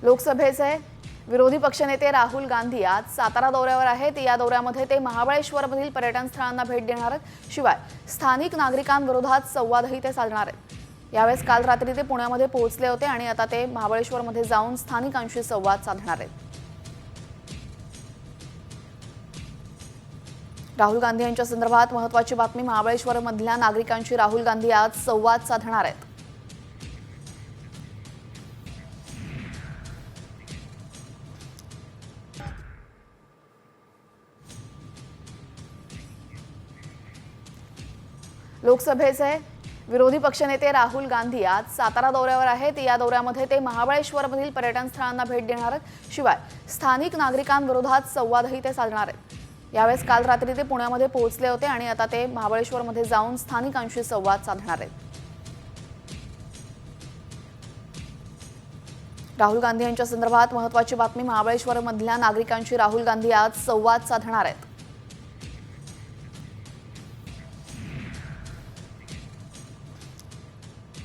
लोकसभेचे विरोधी पक्षनेते राहुल गांधी आज सातारा दौऱ्यावर आहेत। या दौऱ्यामध्ये ते महाबळेश्वरमधील पर्यटन स्थळांना भेट देणार आहेत। शिवाय स्थानिक नागरिकांविरोधात संवादही ते साधणार आहेत। यावेळेस काल रात्री ते पुण्यामध्ये पोहोचले होते आणि आता ते महाबळेश्वरमध्ये जाऊन स्थानिकांशी संवाद साधणार आहेत। राहुल गांधी यांच्या संदर्भात महत्त्वाची बातमी। महाबळेश्वरमधल्या नागरिकांशी राहुल गांधी आज संवाद साधणार आहेत। लोकसभेचे विरोधी पक्षनेते राहुल गांधी आज सातारा दौऱ्यावर आहेत। या दौऱ्यामध्ये ते महाबळेश्वरमधील पर्यटन स्थळांना भेट देणार आहेत। शिवाय स्थानिक नागरिकांविरोधात संवादही ते साधणार आहेत। यावेळेस काल रात्री ते पुण्यामध्ये पोहोचले होते आणि आता ते महाबळेश्वरमध्ये जाऊन स्थानिकांशी संवाद साधणार आहेत। राहुल गांधी यांच्या संदर्भात महत्त्वाची बातमी। महाबळेश्वरमधल्या नागरिकांशी राहुल गांधी आज संवाद साधणार आहेत।